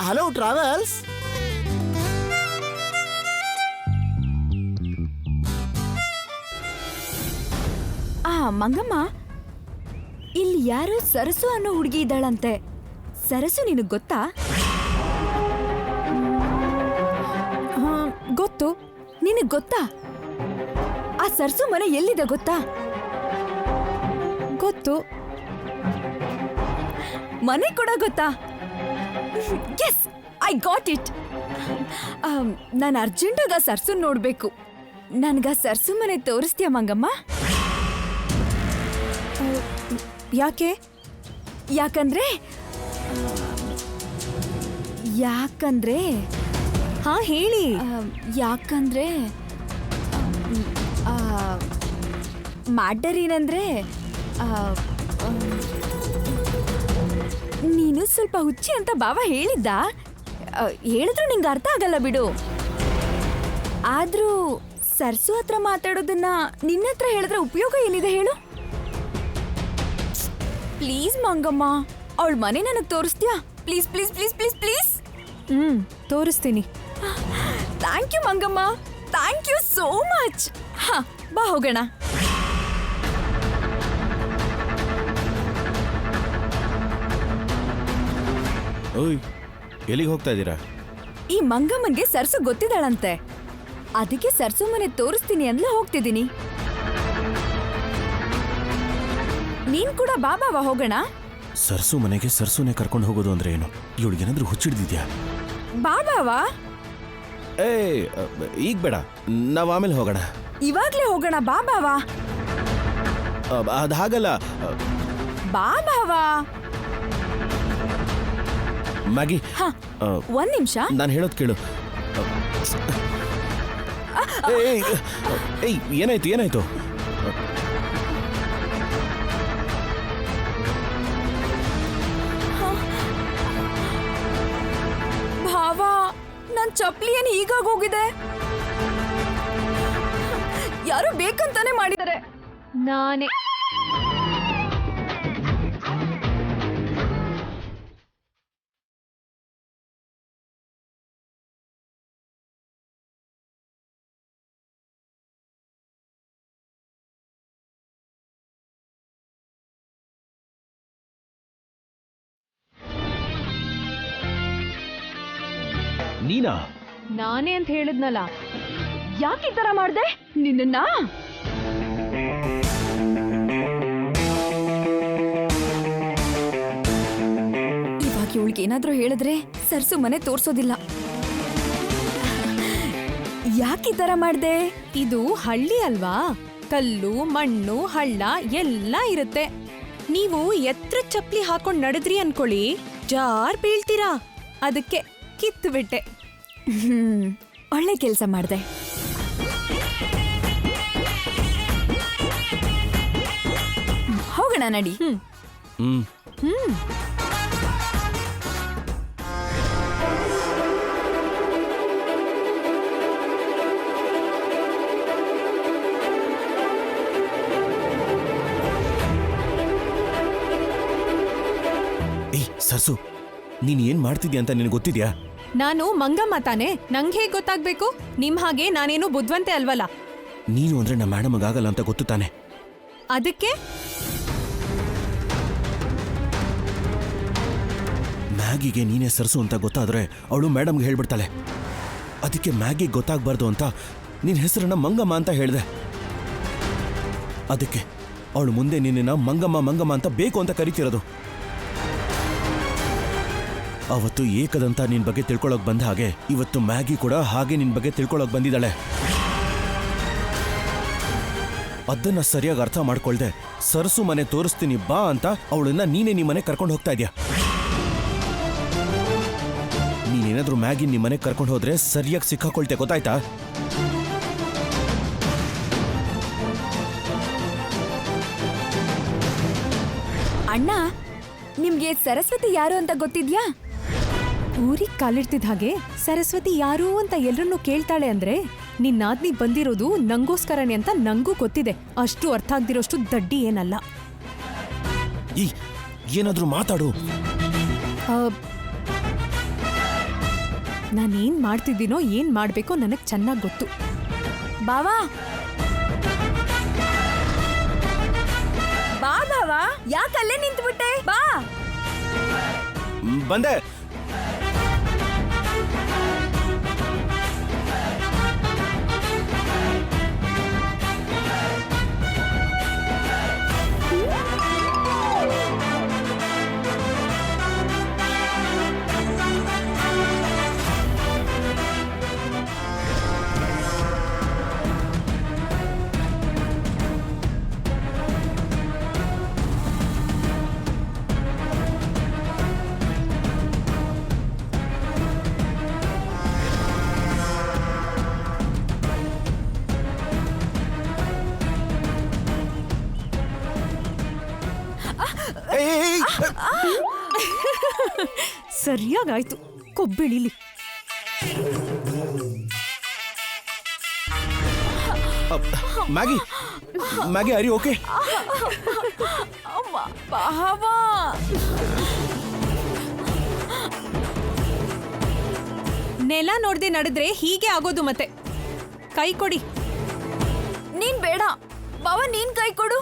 Hello travels. ಮಂಗಮ್ಮ, ಇಲ್ಲಿ ಯಾರೋ ಸರಸು ಅನ್ನೋ ಹುಡುಗಿ ಇದ್ದಾಳಂತೆ. ಸರಸು ನಿನಗ್ ಗೊತ್ತಾ? ಗೊತ್ತು. ನಿನಗ್ ಗೊತ್ತಾ ಆ ಸರಸು ಮನೆ ಎಲ್ಲಿದೆ ಗೊತ್ತಾ? ಗೊತ್ತು. ಮನೆ ಕೂಡ ಗೊತ್ತಾ? Yes, I got it. ನಾನು ಅರ್ಜೆಂಟಾಗ ಸರ್ಸು ನೋಡ್ಬೇಕು. ನನ್ಗ ಸರ್ಸು ಮನೆ ತೋರಿಸ್ತೀಯ ಮಂಗಮ್ಮ? ಯಾಕೆ? ಯಾಕಂದ್ರೆ ಹಾ, ಹೇಳಿ. ಯಾಕಂದ್ರೆ ಮ್ಯಾಟರ್ ಏನಂದ್ರೆ ನೀನು ಸ್ವಲ್ಪ ಹುಚ್ಚಿ ಅಂತ ಬಾವ ಹೇಳಿದ್ದ. ಹೇಳಿದ್ರು ನಿಂಗೆ ಅರ್ಥ ಆಗಲ್ಲ ಬಿಡು. ಆದ್ರೂ ಸರ್ಸು ಹತ್ರ ಮಾತಾಡೋದನ್ನ ನಿನ್ನ ಹತ್ರ ಹೇಳಿದ್ರೆ ಉಪಯೋಗ ಏನಿದೆ ಹೇಳು? ಪ್ಲೀಸ್ ಮಂಗಮ್ಮ, ಅವಳ ಮನೆ ನನಗೆ ತೋರಿಸ್ತೀಯಾ? Please please please please please. ತೋರಿಸ್ತೀನಿ. Thank you Mangamma, thank you so much. ಹಾ, ಬಾ ಹೋಗೋಣ. ಓಯ್, ಎಲ್ಲಿಗೆ ಹೋಗ್ತಾ ಇದ್ದೀರಾ? ಈ ಮಂಗಮ್ಮನ್ಗೆ ಸರ್ಸು ಗೊತ್ತಿದ್ದಾಳಂತೆ. ಅದಕ್ಕೆ ಸರ್ಸು ಮನೆ ತೋರಿಸ್ತೀನಿ ಅಂದ್ಲೇ ಹೋಗ್ತಿದ್ದೀನಿ. ನೀನ್ ಕೂಡ ಬಾ ಬಾವ, ಹೋಗೋಣ. ಸರ್ಸು ಮನೆಗೆ ಸರ್ಸುನೆ ಕರ್ಕೊಂಡು ಹೋಗೋದು ಅಂದ್ರೆ ಏನು? ಇವಳಿಗೇನಾದ್ರೂ ಹುಚ್ಚಿಡ್ದಿದ್ಯಾ? ಬಾ ಬಾವ. ಈಗ ಬೇಡ, ನಾವ್ ಆಮೇಲೆ ಹೋಗೋಣ. ಇವಾಗ್ಲೇ ಹೋಗೋಣ, ಬಾ ಬಾವ. ಅದ್ ಹಾಗಲ್ಲ. ಬಾ ಬಾವ. ಮ್ಯಾಗಿ, ಒಂದ್ ನಿಮಿಷ, ನಾನು ಹೇಳೋದ್ ಕೇಳು. ಏನಾಯ್ತು ಏನಾಯ್ತು? ಭಾವ, ನನ್ ಚಪ್ಲಿ ಏನ್ ಹೀಗಾಗೋಗಿದೆ? ಯಾರು ಬೇಕಂತಾನೆ ಮಾಡಿದ್ದಾರೆ. ನಾನೇ. ನೀನಾ? ನಾನೇ ಅಂತ ಹೇಳಿದ್ನಲ್ಲ. ಯಾಕೆ ಈ ತರ ಮಾಡ್ದೆ ನಿನ್ನ? ಇವಾಗ ಇವಳಿಗೆ ಏನಾದ್ರೂ ಹೇಳಿದ್ರೆ ಸರ್ಸು ಮನೆ ತೋರ್ಸೋದಿಲ್ಲ. ಯಾಕೆ ಈ ತರ ಮಾಡ್ದೆ? ಇದು ಹಳ್ಳಿ ಅಲ್ವಾ? ಕಲ್ಲು, ಮಣ್ಣು, ಹಳ್ಳ ಎಲ್ಲ ಇರುತ್ತೆ. ನೀವು ಎತ್ರ ಚಪ್ಲಿ ಹಾಕೊಂಡ್ ನಡೆದ್ರಿ ಅನ್ಕೊಳ್ಳಿ, ಜಾರ್ ಬೀಳ್ತೀರಾ. ಅದಕ್ಕೆ ಕಿತ್ತು ಬಿಟ್ಟೆ. ಒಳ್ಳೆ ಕೆಲಸ ಮಾಡ್ದೆ. ಹೋಗೋಣ ನಡಿ. ಸರ್ಸು, ನೀನ್ ಏನ್ ಮಾಡ್ತಿದ್ಯಾ ಅಂತ ನಿನಗೆ ಗೊತ್ತಿದ್ಯಾ? ನಾನು ಮಂಗಮ್ಮ ತಾನೆ, ನಂಗೆ ಹೇಗ್ ಗೊತ್ತಾಗ್ಬೇಕು? ನಿಮ್ ಹಾಗೆ ನಾನೇನು ಬುದ್ಧಿವಂತೆ ಅಲ್ವಲ್ಲ. ನೀನು ಅಂದ್ರೆ ನಮ್ಮ ಮೇಡಮ್ಗೆ ಆಗಲ್ಲ ಅಂತ ಗೊತ್ತು ತಾನೆ. ಅದಕ್ಕೆ ಮ್ಯಾಗಿಗೆ ನೀನೇ ಸರ್ಸು ಅಂತ ಗೊತ್ತಾದ್ರೆ ಅವಳು ಮೇಡಮ್ಗೆ ಹೇಳ್ಬಿಡ್ತಾಳೆ. ಅದಕ್ಕೆ ಮ್ಯಾಗಿ ಗೊತ್ತಾಗ್ಬಾರ್ದು ಅಂತ ನಿನ್ನ ಹೆಸರನ್ನ ಮಂಗಮ್ಮ ಅಂತ ಹೇಳಿದೆ. ಅದಕ್ಕೆ ಅವಳು ಮುಂದೆ ನಿನ್ನ ಮಂಗಮ್ಮ ಮಂಗಮ್ಮ ಅಂತ ಬೇಕು ಅಂತ ಕರಿತಿರೋದು. ಅವತ್ತು ಏಕದಂತ ನಿನ್ ಬಗ್ಗೆ ತಿಳ್ಕೊಳಕ್ ಬಂದ ಹಾಗೆ ಇವತ್ತು ಮ್ಯಾಗಿ ಕೂಡ ಹಾಗೆ ನಿನ್ ಬಗ್ಗೆ ತಿಳ್ಕೊಳಕ್ ಬಂದಿದ್ದಾಳೆ. ಅದನ್ನ ಸರಿಯಾಗಿ ಅರ್ಥ ಮಾಡ್ಕೊಳ್ದೆ ಸರಸು ಮನೆ ತೋರಿಸ್ತೀನಿ ಬಾ ಅಂತ ಅವಳನ್ನ ನೀನೇ ನಿಮ್ಮನೆ ಕರ್ಕೊಂಡು ಹೋಗ್ತಾ ಇದೀಯ. ನೀನೇನಾದ್ರೂ ಮ್ಯಾಗಿ ನಿಮ್ಮನೆ ಕರ್ಕೊಂಡು ಹೋದ್ರೆ ಸರಿಯಾಗಿ ಸಿಕ್ಕಾಕೊಳ್ತೆ, ಗೊತ್ತಾಯ್ತಾ? ಅಣ್ಣ, ನಿಮ್ಗೆ ಸರಸ್ವತಿ ಯಾರು ಅಂತ ಗೊತ್ತಿದ್ಯಾ? ಊರಿಗೆ ಕಾಲಿಡ್ತಿದ್ದ ಹಾಗೆ ಸರಸ್ವತಿ ಯಾರು ಅಂತ ಎಲ್ರನ್ನೂ ಕೇಳ್ತಾಳೆ ಅಂದ್ರೆ ನಿನ್ ನಾದ್ನಿ ಬಂದಿರೋದು ನಂಗೋಸ್ಕರನೇ ಅಂತ ನಂಗೂ ಗೊತ್ತಿದೆ. ಅಷ್ಟು ಅರ್ಥ ಆಗ್ದಿರೋಷ್ಟು ದಡ್ಡಿ ಏನಲ್ಲ. ಏನಾದ್ರೂ ಮಾತಾಡು. ನಾನೇನ್ ಮಾಡ್ತಿದ್ದೀನೋ ಏನ್ ಮಾಡ್ಬೇಕೋ ನನಗ್ ಚೆನ್ನಾಗ್ ಗೊತ್ತು. ಬಾವಾ ಬಾ ಬಾವಾ, ಯಾಕಲ್ಲೇ ನಿಂತ್ಬಿಟ್ಟೆ? ಬಾ. ಬಂದೆ. ಸರಿಯಾಗಾಯ್ತು, ಕೊಬ್ಬಿಳಿಲಿ. ಮ್ಯಾಗಿ ಮ್ಯಾಗಿ ಅರಿ ಓಕೆ? ಬಾವಾ ನೆಲ ನೋಡ್ದೆ ನಡೆದ್ರೆ ಹೀಗೆ ಆಗೋದು. ಮತ್ತೆ ಕೈ ಕೊಡಿ. ನೀನ್ ಬೇಡ ಬಾವ, ನೀನ್ ಕೈ ಕೊಡು.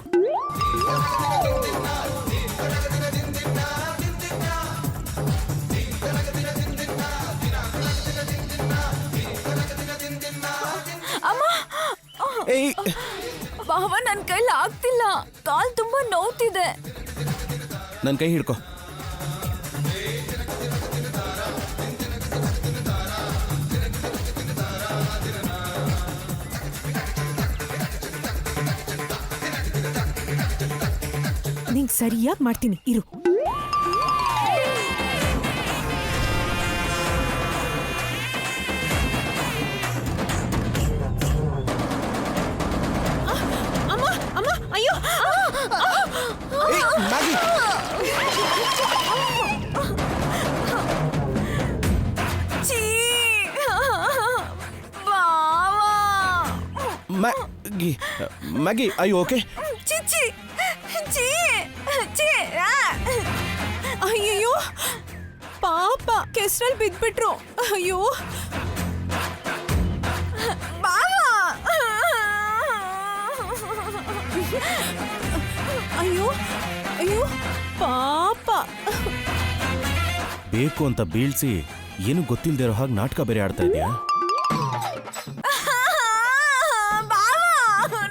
ಅಮ್ಮ, ಬಾವ ನನ್ ಕೈಲಿ ಆಗ್ತಿಲ್ಲ, ಕಾಲ್ ತುಂಬಾ ನೋವ್ತಿದೆ. ನನ್ ಕೈ ಹಿಡ್ಕೊ. ನಿಂಗ್ ಸರಿಯಾಗಿ ಮಾಡ್ತೀನಿ ಇರು. ಅಮ್ಮ ಅಮ್ಮ, ಅಯ್ಯೋ ಮ್ಯಾಗಿ ಮ್ಯಾಗಿ ಅಯ್ಯೋ ಓಕೆ? ಅಯ್ಯಯ್ಯೋ ಪಾಪ, ಕೆಸ್ರಲ್ಲಿ ಬಿದ್ಬಿಟ್ರು. ಅಯ್ಯೋ ಅಯ್ಯೋ ಅಯ್ಯೋ ಪಾಪ. ಬೇಕು ಅಂತ ಬೀಳ್ಸಿ ಏನು ಗೊತ್ತಿಲ್ದೇ ಇರೋ ಹಾಗೆ ನಾಟಕ ಬೇರೆ ಆಡ್ತಾ ಇದೆಯಾ?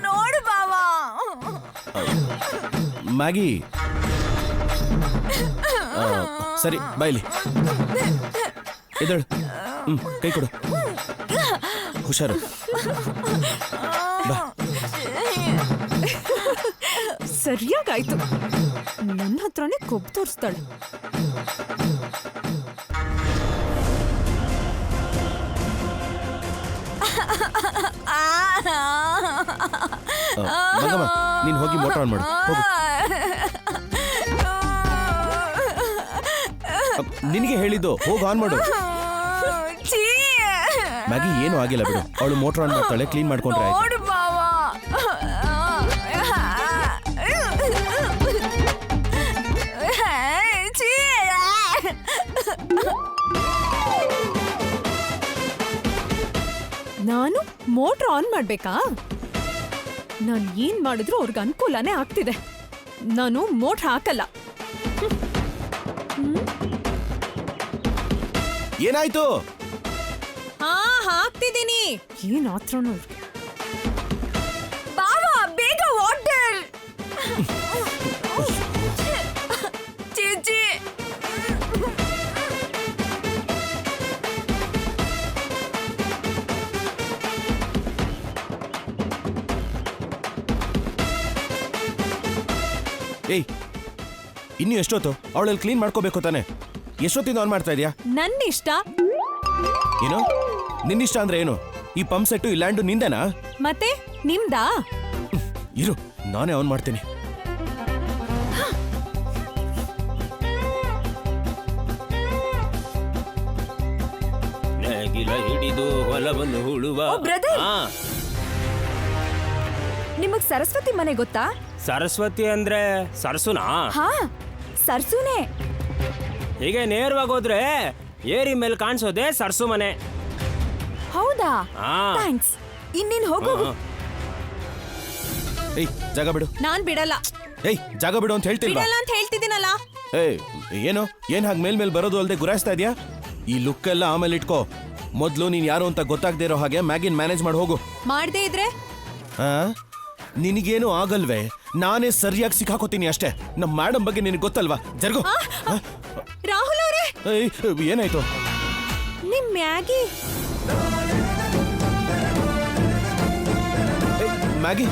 ನೋಡು ಬಾವಾ. ಮ್ಯಾಗಿ ಸರಿ ಬಾಯ್ಲಿ ಎದ್ದೇಳು. ಕೈ ಕೊಡು. ಹುಷಾರು. ಬಾ. ಸರಿಯಾಗಾಯ್ತು. ನನ್ನ ಹತ್ರನೇ ಕೊಬ್ಬು ತೋರಿಸ್ತಾಳೆ. ಮಂಗಮ್ಮ, ನೀನ್ ಹೋಗಿ ಮೋಟರ್ ಆನ್ ಮಾಡು, ಹೋಗು. ನಿನಗೆ ಹೇಳಿದ್ದು ಹೋಗಿ ಆನ್ ಮಾಡು. ಮ್ಯಾಗಿ ಏನು ಆಗಿಲ್ಲ ಬಿಡು, ಅವಳು ಮೋಟರ್ ಆನ್ ಮಾಡ್ತಾಳೆ, ಕ್ಲೀನ್ ಮಾಡ್ಕೊಂಡ್ರೆ ಆಯ್ತು. ನೋಡು ಬಾವಾ. ನಾನು ಮೋಟ್ರ್ ಆನ್ ಮಾಡ್ಬೇಕಾ? ನಾನು ಏನ್ ಮಾಡಿದ್ರು ಅವ್ರಿಗೆ ಅನುಕೂಲನೇ ಆಗ್ತಿದೆ. ನಾನು ಮೋಟ್ರ್ ಹಾಕಲ್ಲ. ಏನಾಯ್ತು? ಹಾ ಬರ್ತಿದ್ದೀನಿ. ಏನ್ ಆತ್ರ ನೋಡ್ರಿ. ಬಾವ ಬೇಗ ವಾಟರ್. ಚೀಚಿ. ಏಯ್ ಇನ್ನು ಎಷ್ಟೊತ್ತು ಅವಳಲ್ಲಿ ಕ್ಲೀನ್ ಮಾಡ್ಕೋಬೇಕು ತಾನೆ? ಎಷ್ಟೊತ್ತಿಂದ ಆನ್ ಮಾಡ್ತಾ ಇದೀಯಾ? ನನ್ನ ಇಷ್ಟ. ಏನು ನಿನ್ನಿಷ್ಟ ಅಂದ್ರೆ ಏನು? ಈ ಪಂಪ್ ಸೆಟ್ಟು ಈ ಲ್ಯಾಂಡು ನಿಂದೇನಾ? ಮತ್ತೆ ನಿಮ್ದಾ? ಇರು ನಾನೇ ಆನ್ ಮಾಡ್ತೀನಿ. ಹಿಡಿದು ಹೊಲವನ್ನು ಹುಳುವ. ಓ, brother. ನಿಮಗ್ ಸರಸ್ವತಿ ಮನೆ ಗೊತ್ತಾ? ಸರಸ್ವತಿ ಅಂದ್ರೆ ಸರ್ಸುನಾ? ಹಾ ಸರ್ಸುನೆ. ಹೀಗೆ ನೇರವಾಗಿ ಹೋದ್ರೆ ಏರಿ ಮೇಲೆ ಕಾಣಿಸೋದೆ ಸರ್ಸು ಮನೆ. ಹೌದಾ? ಹಾ. ಥ್ಯಾಂಕ್ಸ್. ಇನ್ನೇನ್ ಹೋಗು. ಏಯ್ ಜಾಗ ಬಿಡು. ನಾನ್ ಬಿಡಲ್ಲ. ಏಯ್ ಜಾಗ ಬಿಡು ಅಂತ ಹೇಳ್ತಿಲ್ವಾ? ಬಿಡಲ್ಲ ಅಂತ ಹೇಳ್ತಿದ್ದೀನಲ್ಲ. ಏಯ್ ಏನು ಏನ್ ಹಾಗೆ ಮೇಲ್ ಬರೋದು ಅಲ್ದೆ ಗುರಾಯಿಸ್ತಾ ಇದೀಯಾ? ಈ ಲುಕ್ ಎಲ್ಲ ಆಮೇಲೆ ಇಟ್ಕೋ. ಮೊದ್ಲು ನೀನ್ ಯಾರು ಅಂತ ಗೊತ್ತಾಗದೇ ಇರೋ ಹಾಗೆ ಮ್ಯಾಗಿನ್ ಮ್ಯಾನೇಜ್ ಮಾಡಿ ಹೋಗು. ಮಾಡ್ದೇ ಇದ್ರೆ ನಿನಗೇನು ಆಗಲ್ವೇ? ನಾನೇ ಸರಿಯಾಗಿ ಸಿಕ್ಕಾಕೋತೀನಿ ಅಷ್ಟೇ. ನಮ್ಮ ಮೇಡಮ್ ಬಗ್ಗೆ ನಿನಗೆ ಗೊತ್ತಲ್ವಾ? ಜರ್ಗು. ರಾಹುಲ್ ಅವರೇ, ಏಯ್ ಏನಾಯ್ತು? ನಿಮ್ ಮ್ಯಾಗಿ. ಮ್ಯಾಗಿ